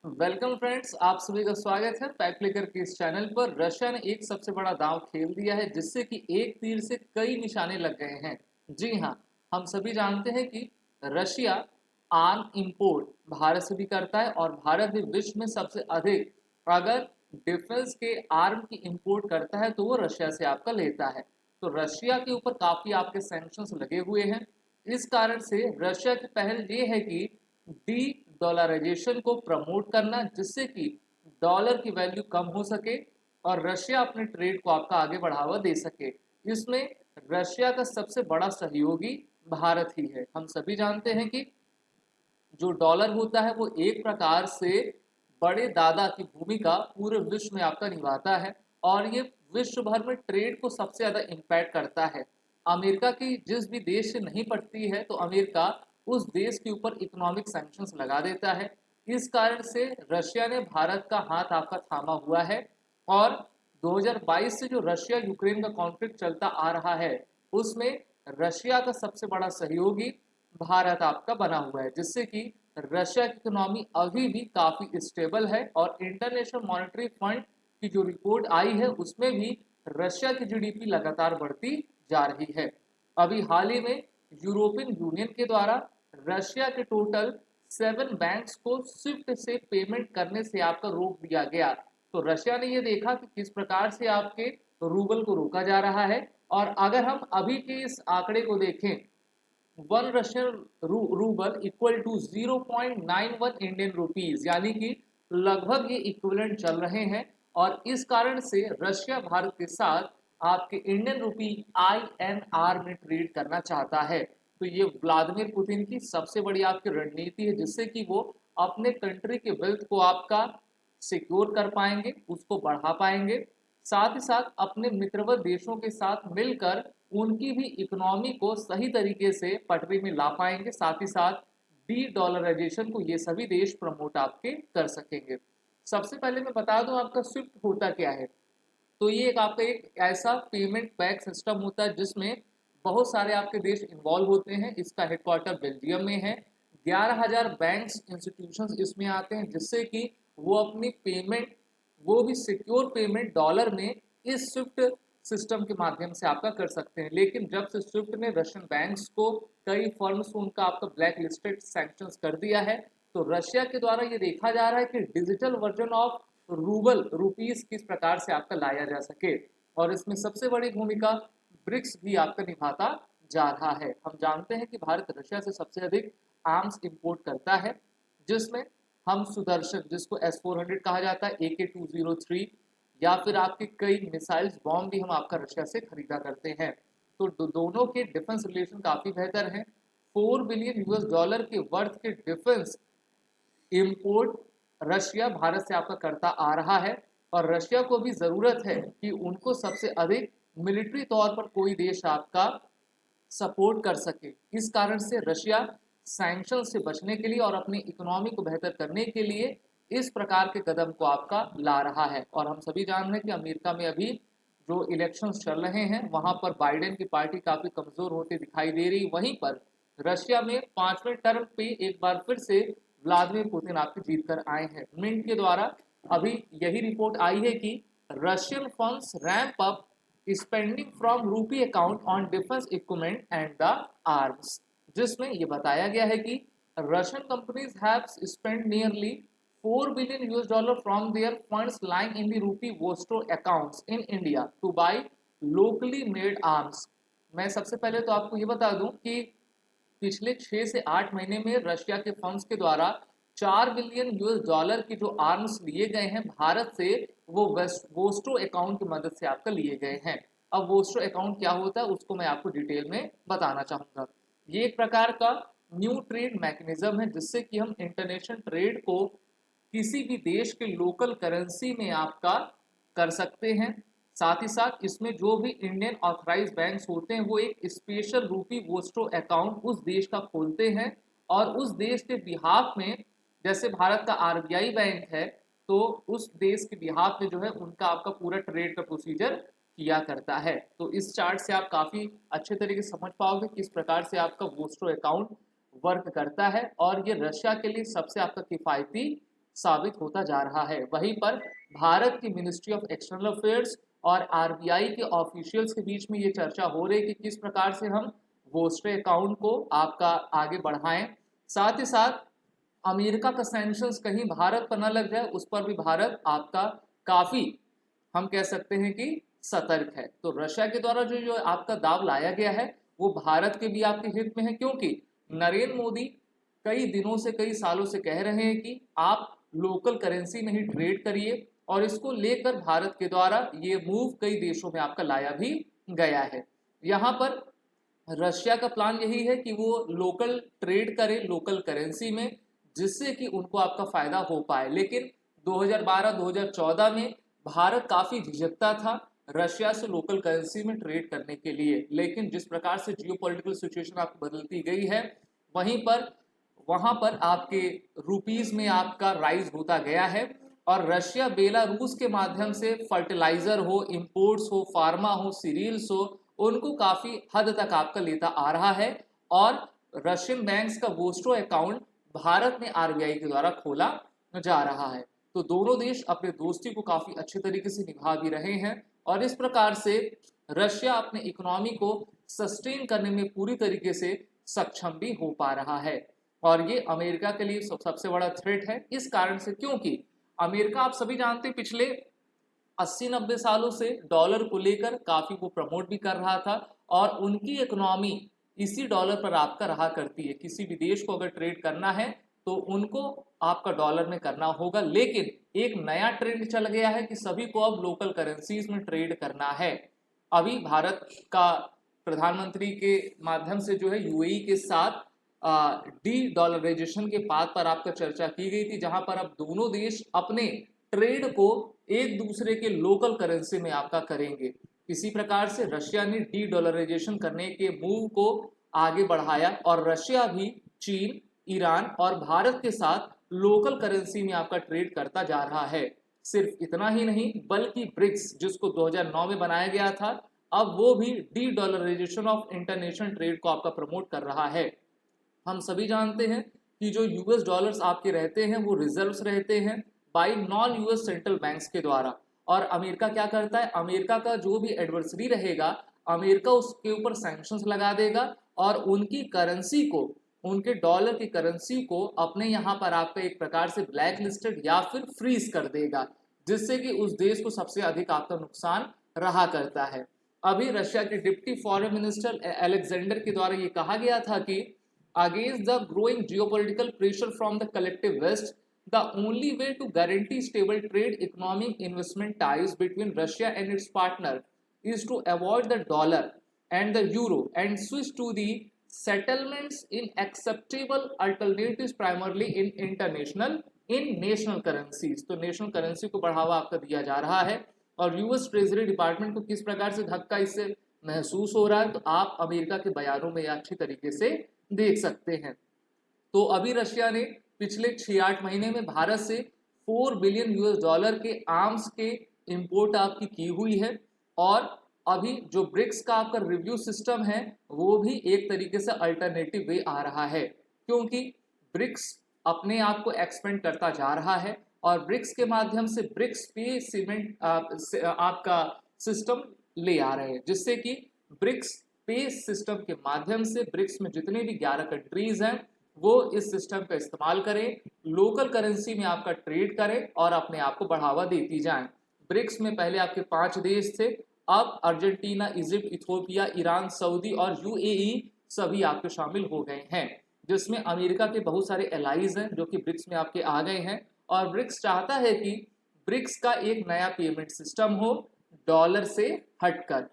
Welcome friends, आप सभी का स्वागत है पैक क्लिकर के इस चैनल पर। रशिया ने एक सबसे बड़ा दांव खेल दिया है जिससे कि एक तीर से कई निशाने लग गए हैं। जी हाँ, हम सभी जानते हैं कि रशिया आर्म इंपोर्ट भारत से भी करता है और भारत भी विश्व में सबसे अधिक अगर डिफेंस के आर्म की इंपोर्ट करता है तो वो रशिया से आपका लेता है। तो रशिया के ऊपर काफ़ी आपके सैंक्शंस लगे हुए हैं। इस कारण से रशिया की पहल ये है कि डी डॉलराइजेशन को प्रमोट करना, जिससे कि डॉलर की वैल्यू कम हो सके और रशिया अपने ट्रेड को आपका आगे बढ़ावा दे सके। इसमें रशिया का सबसे बड़ा सहयोगी भारत ही है। हम सभी जानते हैं कि जो डॉलर होता है वो एक प्रकार से बड़े दादा की भूमिका पूरे विश्व में आपका निभाता है और ये विश्व भर में ट्रेड को सबसे ज़्यादा इम्पैक्ट करता है। अमेरिका की जिस भी देश से नहीं पड़ती है तो अमेरिका उस देश के ऊपर इकोनॉमिक सैंक्शंस लगा देता है। इस कारण से रशिया ने भारत का हाथ आपका थामा हुआ है और 2022 से जो रशिया यूक्रेन का कॉन्फ्लिक्ट चलता आ रहा है उसमें रशिया का सबसे बड़ा सहयोगी भारत आपका बना हुआ है, जिससे कि रशिया की इकोनॉमी अभी भी काफ़ी स्टेबल है और इंटरनेशनल मॉनेटरी फंड की जो रिपोर्ट आई है उसमें भी रशिया की जीडीपी लगातार बढ़ती जा रही है। अभी हाल ही में यूरोपियन यूनियन के द्वारा रशिया के टोटल 7 बैंक्स को स्विफ्ट से पेमेंट करने से आपका रोक दिया गया। तो रशिया ने ये देखा कि किस प्रकार से आपके रूबल को रोका जा रहा है। और अगर हम अभी के इस आंकड़े को देखें, one Russian rouble equal to 0.91 Indian rupees, यानी कि लगभग ये इक्विवेलेंट चल रहे हैं। और इस कारण से रशिया भारत के साथ आपके इंडियन रुपी INR में ट्रेड करना चाहता है। तो ये व्लादिमीर पुतिन की सबसे बड़ी आपकी रणनीति है, जिससे कि वो अपने कंट्री के वेल्थ को आपका सिक्योर कर पाएंगे, उसको बढ़ा पाएंगे। साथ ही साथ अपने मित्रवत देशों के साथ मिलकर उनकी भी इकोनॉमी को सही तरीके से पटरी में ला पाएंगे। साथ ही साथ डी डॉलराइजेशन को ये सभी देश प्रमोट आपके कर सकेंगे। सबसे पहले मैं बता दूं आपका स्विफ्ट होता क्या है। तो ये एक आपका एक ऐसा पेमेंट बैक सिस्टम होता है जिसमें बहुत सारे आपके देश इन्वॉल्व होते हैं। इसका हेडक्वार्टर बेल्जियम में है। 11,000 बैंक्स इंस्टीट्यूशंस इसमें आते हैं, जिससे कि वो अपनी पेमेंट, वो भी सिक्योर पेमेंट डॉलर में इस स्विफ्ट सिस्टम के माध्यम से आपका कर सकते हैं। लेकिन जब से स्विफ्ट ने रशियन बैंक्स को, कई फर्म्स को उनका आपका ब्लैक लिस्टेड सैंक्शंस कर दिया है, तो रशिया के द्वारा ये देखा जा रहा है कि digital version of rouble rupees किस प्रकार से आपका लाया जा सके। और इसमें सबसे बड़ी भूमिका ब्रिक्स भी आपका निभाता जा रहा है। हम जानते हैं कि भारत रशिया से सबसे अधिक आर्म्स इंपोर्ट करता है, जिसमें हम सुदर्शन, जिसको S-400 कहा जाता है, AK-203, या फिर आपके कई मिसाइल्स बॉम्ब भी हम आपका रशिया से खरीदा करते हैं। तो दोनों के डिफेंस रिलेशन काफ़ी बेहतर हैं। $4 बिलियन के वर्थ के डिफेंस इंपोर्ट रशिया भारत से आपका करता आ रहा है और रशिया को भी ज़रूरत है कि उनको सबसे अधिक मिलिट्री तौर पर कोई देश आपका सपोर्ट कर सके। इस कारण से रशिया सैंक्शन से बचने के लिए और अपनी इकोनॉमी को बेहतर करने के लिए इस प्रकार के कदम को आपका ला रहा है। और हम सभी जान रहे हैं कि अमेरिका में अभी जो इलेक्शंस चल रहे हैं वहां पर बाइडेन की पार्टी काफ़ी कमज़ोर होती दिखाई दे रही। वहीं पर रशिया में 5वें टर्म पे एक बार फिर से व्लादिमीर पुतिन आपके जीत कर आए हैं। मिंट के द्वारा अभी यही रिपोर्ट आई है कि Russian funds ramp up spending from rupee account on defence equipment and the arms, जिसमें ये बताया गया है कि Russian companies have spend nearly $4 billion from their funds lying in the rupee vostro accounts in India to buy locally made arms. मैं सबसे पहले तो आपको ये बता दूं कि पिछले 6 से 8 महीने में रशिया के फंड्स के द्वारा $4 बिलियन की जो आर्म्स लिए गए हैं भारत से, वो वोस्ट्रो अकाउंट की मदद से आपका लिए गए हैं। अब वोस्ट्रो अकाउंट क्या होता है उसको मैं आपको डिटेल में बताना चाहूँगा। ये एक प्रकार का न्यू ट्रेड मैकेनिज्म है, जिससे कि हम इंटरनेशनल ट्रेड को किसी भी देश के लोकल करेंसी में आपका कर सकते हैं। साथ ही साथ इसमें जो भी इंडियन ऑथराइज बैंक्स होते हैं वो एक स्पेशल रूपी वोस्ट्रो अकाउंट उस देश का खोलते हैं और उस देश के बिहाफ में, जैसे भारत का RBI बैंक है, तो उस देश के बिहाफ में जो है उनका आपका पूरा ट्रेड का प्रोसीजर किया करता है। तो इस चार्ट से आप काफ़ी अच्छे तरीके से समझ पाओगे किस प्रकार से आपका वोस्ट्रो अकाउंट वर्क करता है और ये रशिया के लिए सबसे आपका किफ़ायती साबित होता जा रहा है। वहीं पर भारत की मिनिस्ट्री ऑफ एक्सटर्नल अफेयर्स और आरबीआई के ऑफिशियल्स के बीच में ये चर्चा हो रही है कि किस प्रकार से हम वोस्ट्रे अकाउंट को आपका आगे बढ़ाएं। साथ ही साथ अमेरिका का सैंक्शंस कहीं भारत पर न लग जाए, उस पर भी भारत आपका काफ़ी, हम कह सकते हैं कि सतर्क है। तो रशिया के द्वारा जो जो आपका दाव लाया गया है वो भारत के भी आपके हित में है, क्योंकि नरेंद्र मोदी कई दिनों से, कई सालों से कह रहे हैं कि आप लोकल करेंसी में ही ट्रेड करिए, और इसको लेकर भारत के द्वारा ये मूव कई देशों में आपका लाया भी गया है। यहाँ पर रशिया का प्लान यही है कि वो लोकल ट्रेड करे लोकल करेंसी में, जिससे कि उनको आपका फायदा हो पाए। लेकिन 2012-2014 में भारत काफी झिझकता था रशिया से लोकल करेंसी में ट्रेड करने के लिए, लेकिन जिस प्रकार से जियोपॉलिटिकल सिचुएशन आपकी बदलती गई है, वहीं पर वहां पर आपके रुपीज में आपका राइज होता गया है, और रशिया बेलारूस के माध्यम से फर्टिलाइजर हो, इंपोर्ट्स हो, फार्मा हो, सीरियल्स हो, उनको काफी हद तक आपका लेता आ रहा है। और रशियन बैंक्स का वोस्ट्रो अकाउंट भारत में आरबीआई के द्वारा खोला जा रहा है। तो दोनों देश अपने दोस्ती को काफी अच्छे तरीके से निभा भी रहे हैं, और इस प्रकार से रशिया अपने इकोनॉमी को सस्टेन करने में पूरी तरीके से सक्षम भी हो पा रहा है। और ये अमेरिका के लिए सबसे बड़ा थ्रेट है, इस कारण से क्योंकि अमेरिका आप सभी जानते हैं पिछले 80-90 सालों से डॉलर को लेकर काफी वो प्रमोट भी कर रहा था, और उनकी इकोनॉमी इसी डॉलर पर आपका रहा करती है। किसी भी देश को अगर ट्रेड करना है तो उनको आपका डॉलर में करना होगा, लेकिन एक नया ट्रेंड चल गया है कि सभी को अब लोकल करेंसीज में ट्रेड करना है। अभी भारत का प्रधानमंत्री के माध्यम से जो है यूएई के साथ डी डॉलराइजेशन के पाथ पर आपका चर्चा की गई थी, जहां पर अब दोनों देश अपने ट्रेड को एक दूसरे के लोकल करेंसी में आपका करेंगे। इसी प्रकार से रशिया ने डी डॉलराइजेशन करने के मूव को आगे बढ़ाया, और रशिया भी चीन, ईरान और भारत के साथ लोकल करेंसी में आपका ट्रेड करता जा रहा है। सिर्फ इतना ही नहीं, बल्कि ब्रिक्स जिसको 2009 में बनाया गया था, अब वो भी dedollarisation of international trade को आपका प्रमोट कर रहा है। हम सभी जानते हैं कि जो यूएस डॉलर्स आपके रहते हैं वो रिजर्व्स रहते हैं by non US central banks के द्वारा, और अमेरिका क्या करता है, अमेरिका का जो भी एडवर्सरी रहेगा, अमेरिका उसके ऊपर सैंक्शंस लगा देगा, और उनकी करेंसी को, उनके डॉलर की करेंसी को अपने यहाँ पर आपका एक प्रकार से ब्लैक लिस्टेड या फिर फ्रीज कर देगा, जिससे कि उस देश को सबसे अधिक आपका नुकसान रहा करता है। अभी रशिया के डिप्टी फॉरेन मिनिस्टर अलेक्जेंडर के द्वारा ये कहा गया था कि against the growing geopolitical pressure from the collective West, the only way to guarantee stable trade, economic investment ties between Russia and its partner is to avoid the dollar and the euro and switch to the settlements in acceptable alternatives, primarily in national currencies। तो national currency को बढ़ावा आपका दिया जा रहा है, और US treasury department को किस प्रकार से धक्का इससे महसूस हो रहा है, तो आप अमेरिका के बयानों में अच्छी तरीके से देख सकते हैं। तो अभी रशिया ने पिछले 6-8 महीने में भारत से 4 बिलियन यूएस डॉलर के आर्म्स के इंपोर्ट आपकी की हुई है, और अभी जो ब्रिक्स का आपका रिव्यू सिस्टम है वो भी एक तरीके से अल्टरनेटिव वे आ रहा है, क्योंकि ब्रिक्स अपने आप को एक्सपेंड करता जा रहा है, और ब्रिक्स के माध्यम से ब्रिक्स पे सीमेंट आपका सिस्टम ले आ रहे हैं, जिससे कि ब्रिक्स पे सिस्टम के माध्यम से ब्रिक्स में जितने भी 11 कंट्रीज हैं वो इस सिस्टम का इस्तेमाल करें, लोकल करेंसी में आपका ट्रेड करें और अपने आप को बढ़ावा देती जाएं। ब्रिक्स में पहले आपके 5 देश थे, अब Argentina, Egypt, Ethiopia, Iran, Saudi और यूएई सभी आपके शामिल हो गए हैं, जिसमें अमेरिका के बहुत सारे एलाइज हैं जो कि ब्रिक्स में आपके आ गए हैं। और ब्रिक्स चाहता है कि ब्रिक्स का एक नया पेमेंट सिस्टम हो डॉलर से हटकर,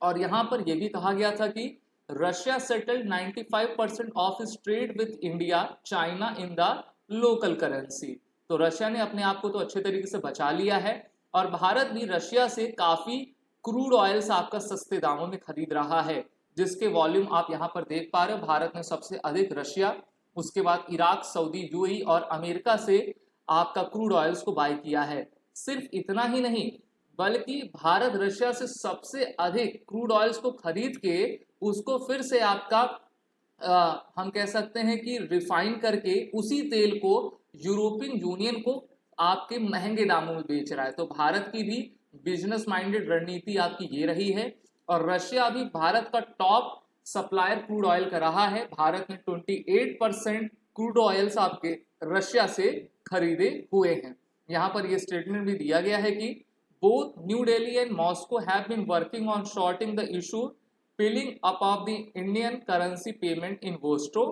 और यहाँ पर यह भी कहा गया था कि Russia settled 95% of its trade with India, China in the local currency. तो रशिया ने अपने आप को तो अच्छे तरीके से बचा लिया है, और भारत भी रशिया से काफी क्रूड ऑयल्स आपका सस्ते दामों में खरीद रहा है, जिसके वॉल्यूम आप यहाँ पर देख पा रहे हो। भारत ने सबसे अधिक रशिया, उसके बाद इराक, सऊदी, यूएई और अमेरिका से आपका क्रूड ऑयल्स को बाय किया है। सिर्फ इतना ही नहीं, बल्कि भारत रशिया से सबसे अधिक क्रूड ऑयल्स को खरीद के उसको फिर से आपका हम कह सकते हैं कि रिफाइन करके उसी तेल को यूरोपियन यूनियन को आपके महंगे दामों में बेच रहा है। तो भारत की भी बिजनेस माइंडेड रणनीति आपकी ये रही है। और रशिया अभी भारत का टॉप सप्लायर क्रूड ऑयल का रहा है। भारत ने 28% क्रूड ऑयल्स आपके रशिया से खरीदे हुए हैं। यहाँ पर यह स्टेटमेंट भी दिया गया है कि both New Delhi and Moscow have been working on sorting the issue piling up of the Indian currency payment in Vostro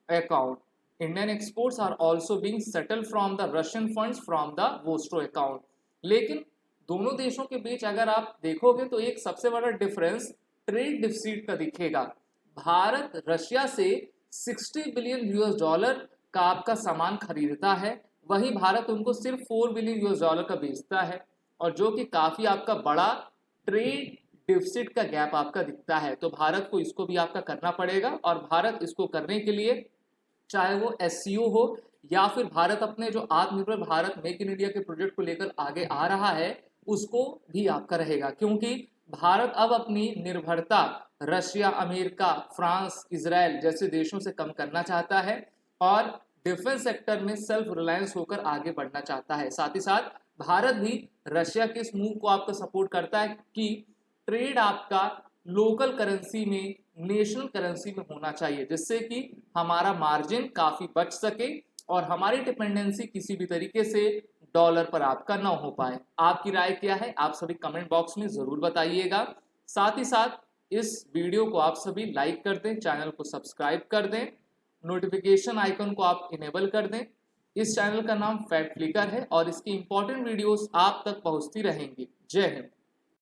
account. Indian exports are also being settled from the Russian funds from the Vostro account. लेकिन दोनों देशों के बीच अगर आप देखोगे तो एक सबसे बड़ा डिफरेंस ट्रेड डिफिसिट का दिखेगा। भारत रशिया से 60 बिलियन यूएस डॉलर का आपका सामान खरीदता है, वहीं भारत उनको सिर्फ 4 बिलियन यूएस डॉलर का बेचता है, और जो कि काफी आपका बड़ा ट्रेड डिफिसिट का गैप आपका दिखता है। तो भारत को इसको भी आपका करना पड़ेगा, और भारत इसको करने के लिए चाहे वो एससीओ हो या फिर भारत अपने जो आत्मनिर्भर भारत मेक इन इंडिया के प्रोजेक्ट को लेकर आगे आ रहा है उसको भी आपका रहेगा, क्योंकि भारत अब अपनी निर्भरता रशिया, अमेरिका, फ्रांस, इजराइल जैसे देशों से कम करना चाहता है और डिफेंस सेक्टर में सेल्फ रिलायंस होकर आगे बढ़ना चाहता है। साथ ही साथ भारत भी रशिया के इस मूव को आपका सपोर्ट करता है कि ट्रेड आपका लोकल करेंसी में, नेशनल करेंसी में होना चाहिए, जिससे कि हमारा मार्जिन काफी बच सके और हमारी डिपेंडेंसी किसी भी तरीके से डॉलर पर आपका ना हो पाए। आपकी राय क्या है आप सभी कमेंट बॉक्स में जरूर बताइएगा। साथ ही साथ इस वीडियो को आप सभी लाइक कर दें, चैनल को सब्सक्राइब कर दें, नोटिफिकेशन आइकन को आप इनेबल कर दें। इस चैनल का नाम फैक्ट फ्लिकर है और इसकी इंपॉर्टेंट वीडियोस आप तक पहुंचती रहेंगी। जय हिंद।